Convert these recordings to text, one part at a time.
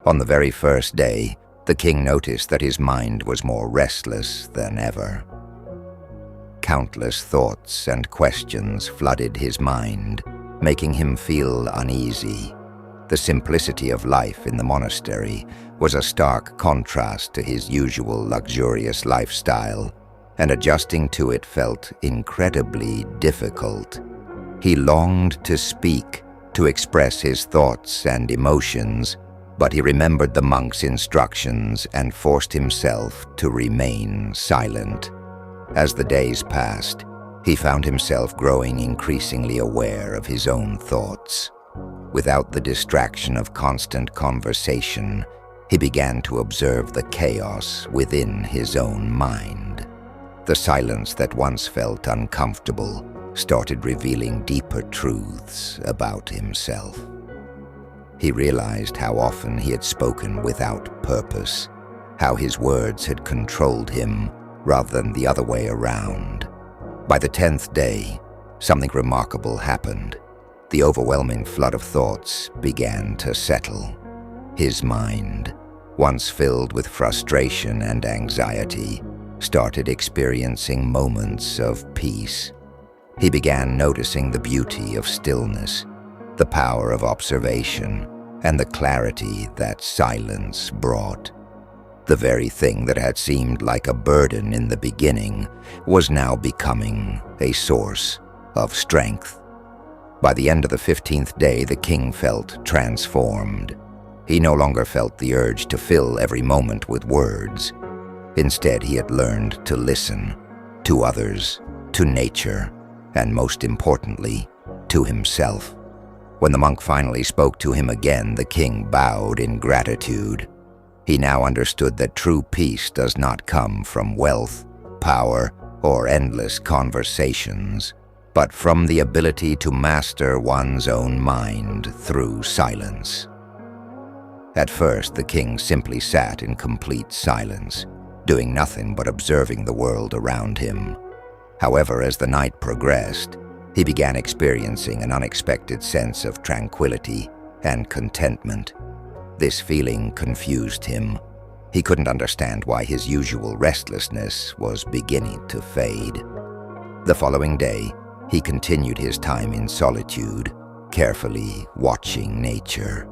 On the very first day, the king noticed that his mind was more restless than ever. Countless thoughts and questions flooded his mind, making him feel uneasy. The simplicity of life in the monastery was a stark contrast to his usual luxurious lifestyle, and adjusting to it felt incredibly difficult. He longed to speak, to express his thoughts and emotions, but he remembered the monk's instructions and forced himself to remain silent. As the days passed, he found himself growing increasingly aware of his own thoughts. Without the distraction of constant conversation, he began to observe the chaos within his own mind. The silence that once felt uncomfortable started revealing deeper truths about himself. He realized how often he had spoken without purpose, how his words had controlled him rather than the other way around. By the 10th day, something remarkable happened. The overwhelming flood of thoughts began to settle. His mind, once filled with frustration and anxiety, started experiencing moments of peace. He began noticing the beauty of stillness, the power of observation, and the clarity that silence brought. The very thing that had seemed like a burden in the beginning was now becoming a source of strength. By the end of the 15th day, the king felt transformed. He no longer felt the urge to fill every moment with words. Instead, he had learned to listen to others, to nature, and most importantly, to himself. When the monk finally spoke to him again, the king bowed in gratitude. He now understood that true peace does not come from wealth, power, or endless conversations, but from the ability to master one's own mind through silence. At first, the king simply sat in complete silence, doing nothing but observing the world around him. However, as the night progressed, he began experiencing an unexpected sense of tranquility and contentment. This feeling confused him. He couldn't understand why his usual restlessness was beginning to fade. The following day, he continued his time in solitude, carefully watching nature.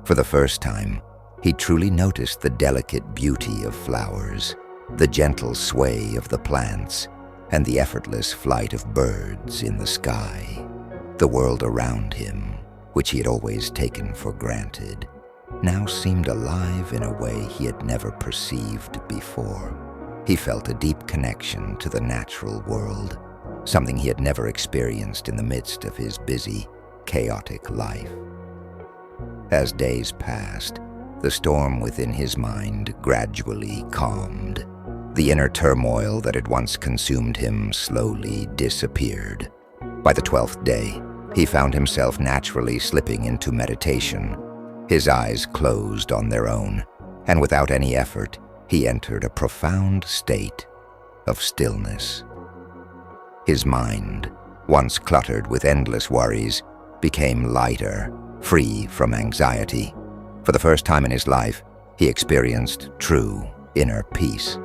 For the first time, he truly noticed the delicate beauty of flowers, the gentle sway of the plants, and the effortless flight of birds in the sky. The world around him, which he had always taken for granted, now seemed alive in a way he had never perceived before. He felt a deep connection to the natural world, something he had never experienced in the midst of his busy, chaotic life. As days passed, the storm within his mind gradually calmed. The inner turmoil that had once consumed him slowly disappeared. By the 12th day, he found himself naturally slipping into meditation. His eyes closed on their own, and without any effort, he entered a profound state of stillness. His mind, once cluttered with endless worries, became lighter, free from anxiety. For the first time in his life, he experienced true inner peace.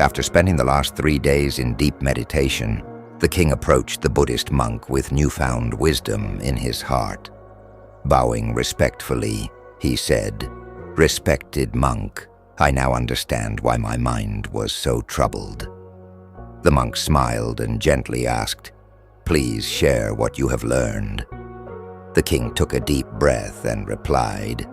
After spending the last 3 days in deep meditation, the king approached the Buddhist monk with newfound wisdom in his heart. Bowing respectfully, he said, "Respected monk, I now understand why my mind was so troubled." The monk smiled and gently asked, "Please share what you have learned." The king took a deep breath and replied,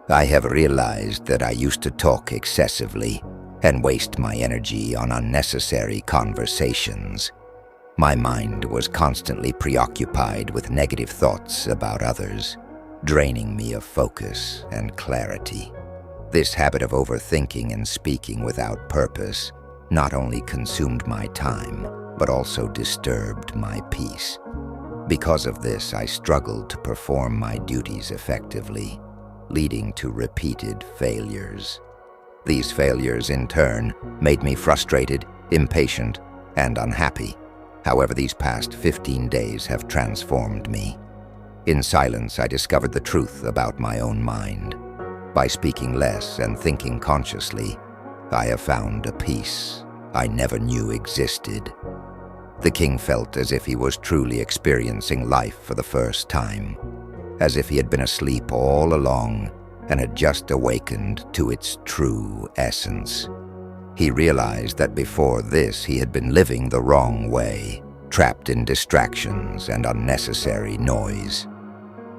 "I have realized that I used to talk excessively and waste my energy on unnecessary conversations. My mind was constantly preoccupied with negative thoughts about others, draining me of focus and clarity. This habit of overthinking and speaking without purpose not only consumed my time, but also disturbed my peace. Because of this, I struggled to perform my duties effectively, leading to repeated failures. These failures, in turn, made me frustrated, impatient, and unhappy. However, these past 15 days have transformed me. In silence, I discovered the truth about my own mind. By speaking less and thinking consciously, I have found a peace I never knew existed." The king felt as if he was truly experiencing life for the first time, as if he had been asleep all along and had just awakened to its true essence. He realized that before this he had been living the wrong way, trapped in distractions and unnecessary noise.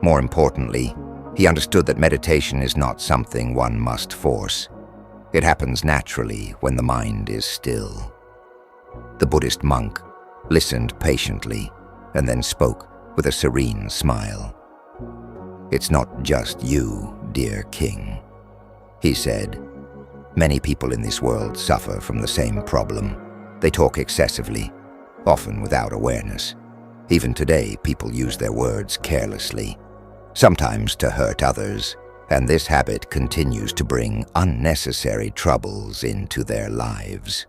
More importantly, he understood that meditation is not something one must force. It happens naturally when the mind is still. The Buddhist monk listened patiently and then spoke with a serene smile. "It's not just you, dear king," he said. "Many people in this world suffer from the same problem. They talk excessively, often without awareness. Even today, people use their words carelessly, sometimes to hurt others, and this habit continues to bring unnecessary troubles into their lives."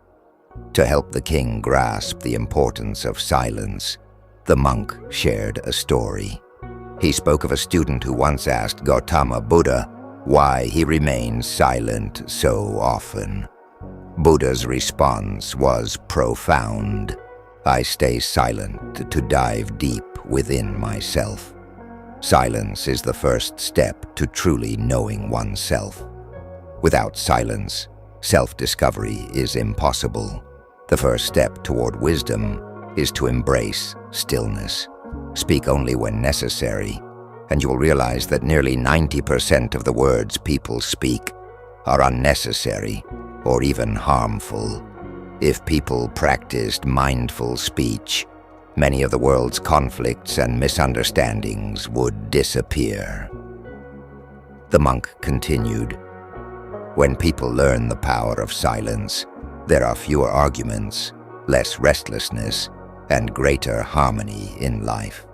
To help the king grasp the importance of silence, the monk shared a story. He spoke of a student who once asked Gautama Buddha why he remained silent so often. Buddha's response was profound. "I stay silent to dive deep within myself. Silence is the first step to truly knowing oneself. Without silence, self-discovery is impossible. The first step toward wisdom is to embrace stillness. Speak only when necessary, and you will realize that nearly 90% of the words people speak are unnecessary or even harmful. If people practiced mindful speech, many of the world's conflicts and misunderstandings would disappear." The monk continued, "When people learn the power of silence, there are fewer arguments, less restlessness, and greater harmony in life.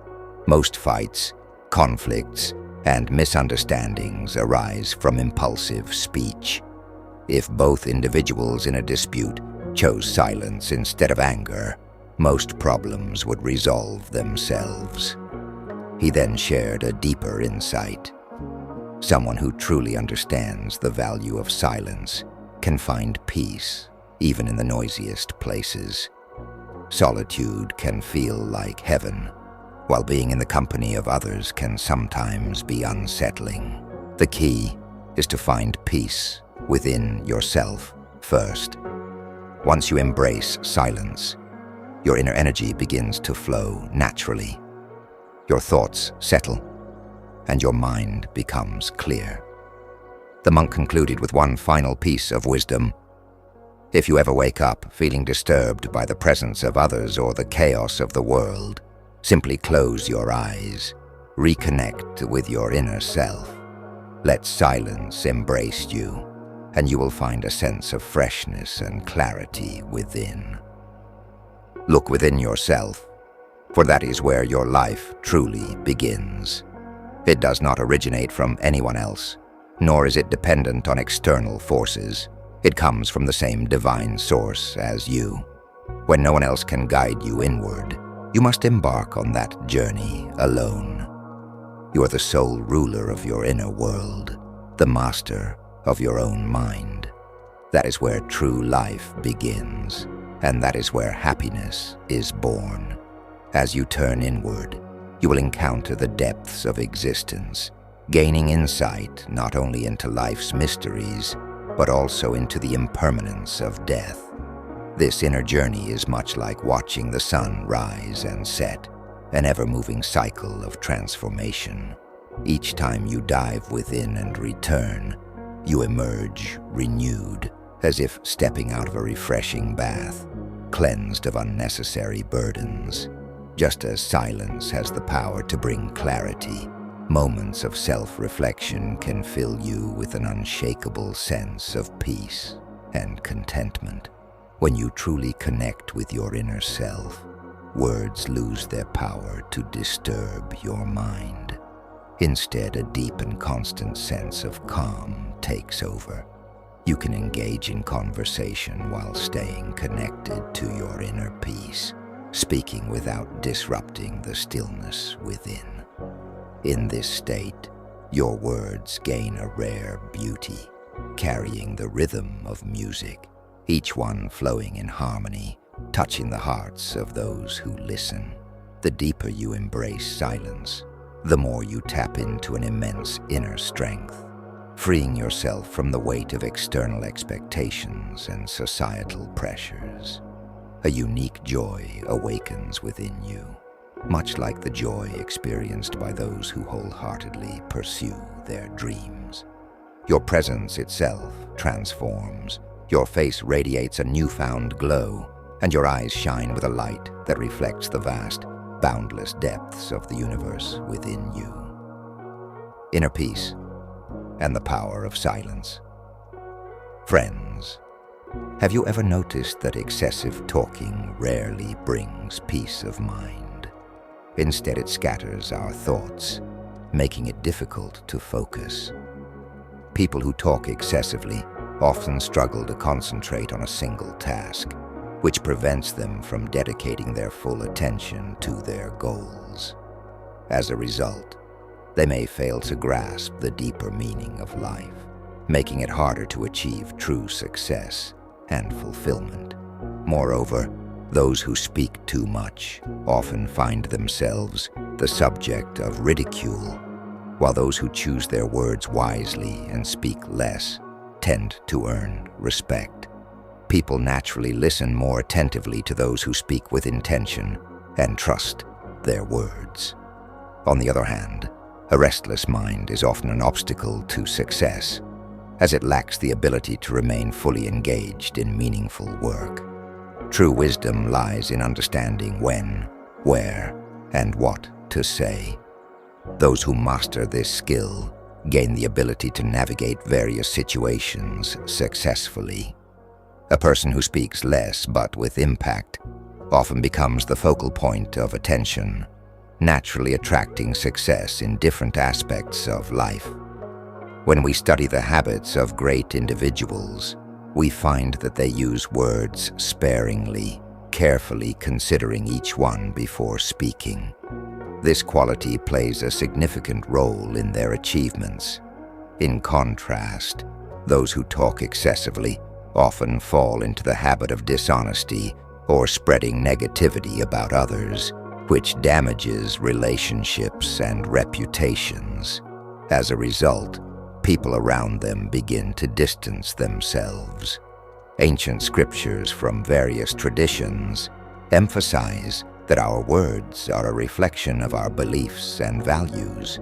Most fights, conflicts, and misunderstandings arise from impulsive speech. If both individuals in a dispute chose silence instead of anger, most problems would resolve themselves." He then shared a deeper insight. Someone who truly understands the value of silence can find peace even in the noisiest places. Solitude can feel like heaven, while being in the company of others can sometimes be unsettling. The key is to find peace within yourself first. Once you embrace silence, your inner energy begins to flow naturally. Your thoughts settle, and your mind becomes clear. The monk concluded with one final piece of wisdom. If you ever wake up feeling disturbed by the presence of others or the chaos of the world, simply close your eyes, reconnect with your inner self. Let silence embrace you, and you will find a sense of freshness and clarity within. Look within yourself, for that is where your life truly begins. It does not originate from anyone else, nor is it dependent on external forces. It comes from the same divine source as you. When no one else can guide you inward, you must embark on that journey alone. You are the sole ruler of your inner world, the master of your own mind. That is where true life begins, and that is where happiness is born. As you turn inward, you will encounter the depths of existence, gaining insight not only into life's mysteries, but also into the impermanence of death. This inner journey is much like watching the sun rise and set, an ever-moving cycle of transformation. Each time you dive within and return, you emerge renewed, as if stepping out of a refreshing bath, cleansed of unnecessary burdens. Just as silence has the power to bring clarity, moments of self-reflection can fill you with an unshakable sense of peace and contentment. When you truly connect with your inner self, words lose their power to disturb your mind. Instead, a deep and constant sense of calm takes over. You can engage in conversation while staying connected to your inner peace, speaking without disrupting the stillness within. In this state, Your words gain a rare beauty, carrying the rhythm of music, each one flowing in harmony, touching the hearts of those who listen. The deeper you embrace silence, the more you tap into an immense inner strength, freeing yourself from the weight of external expectations and societal pressures. A unique joy awakens within you, much like the joy experienced by those who wholeheartedly pursue their dreams. Your presence itself transforms. Your face radiates a newfound glow, and your eyes shine with a light that reflects the vast, boundless depths of the universe within you. Inner peace and the power of silence. Friends, have you ever noticed that excessive talking rarely brings peace of mind? Instead, it scatters our thoughts, making it difficult to focus. People who talk excessively often struggle to concentrate on a single task, which prevents them from dedicating their full attention to their goals. As a result, they may fail to grasp the deeper meaning of life, making it harder to achieve true success and fulfillment. Moreover, those who speak too much often find themselves the subject of ridicule, while those who choose their words wisely and speak less tend to earn respect. People naturally listen more attentively to those who speak with intention and trust their words. On the other hand, a restless mind is often an obstacle to success, as it lacks the ability to remain fully engaged in meaningful work. True wisdom lies in understanding when, where, and what to say. Those who master this skill gain the ability to navigate various situations successfully. A person who speaks less but with impact often becomes the focal point of attention, naturally attracting success in different aspects of life. When we study the habits of great individuals, we find that they use words sparingly, carefully considering each one before speaking. This quality plays a significant role in their achievements. In contrast, those who talk excessively often fall into the habit of dishonesty or spreading negativity about others, which damages relationships and reputations. As a result, people around them begin to distance themselves. Ancient scriptures from various traditions emphasize that our words are a reflection of our beliefs and values.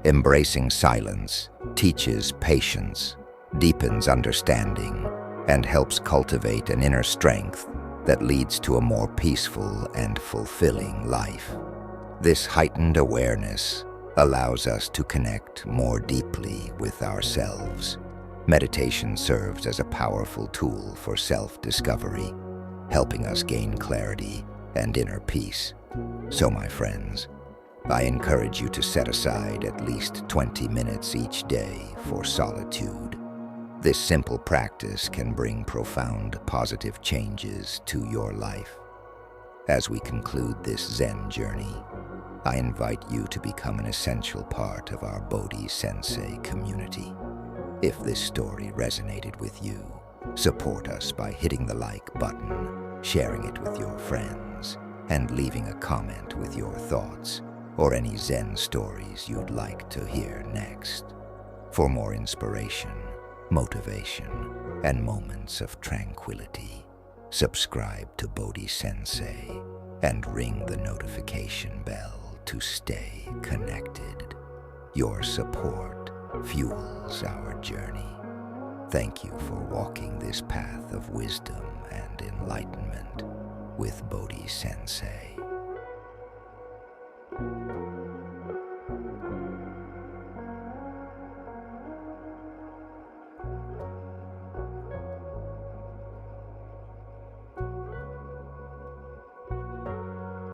Embracing silence teaches patience, deepens understanding, and helps cultivate an inner strength that leads to a more peaceful and fulfilling life. This heightened awareness allows us to connect more deeply with ourselves. Meditation serves as a powerful tool for self-discovery, helping us gain clarity and inner peace. So, my friends, I encourage you to set aside at least 20 minutes each day for solitude. This simple practice can bring profound positive changes to your life. As we conclude this Zen journey, I invite you to become an essential part of our Bodhi Sensei community. If this story resonated with you, support us by hitting the like button, sharing it with your friends, and leaving a comment with your thoughts or any Zen stories you'd like to hear next. For more inspiration, motivation, and moments of tranquility, subscribe to Bodhi Sensei and ring the notification bell to stay connected. Your support fuels our journey. Thank you for walking this path of wisdom and enlightenment with Bodhi Sensei.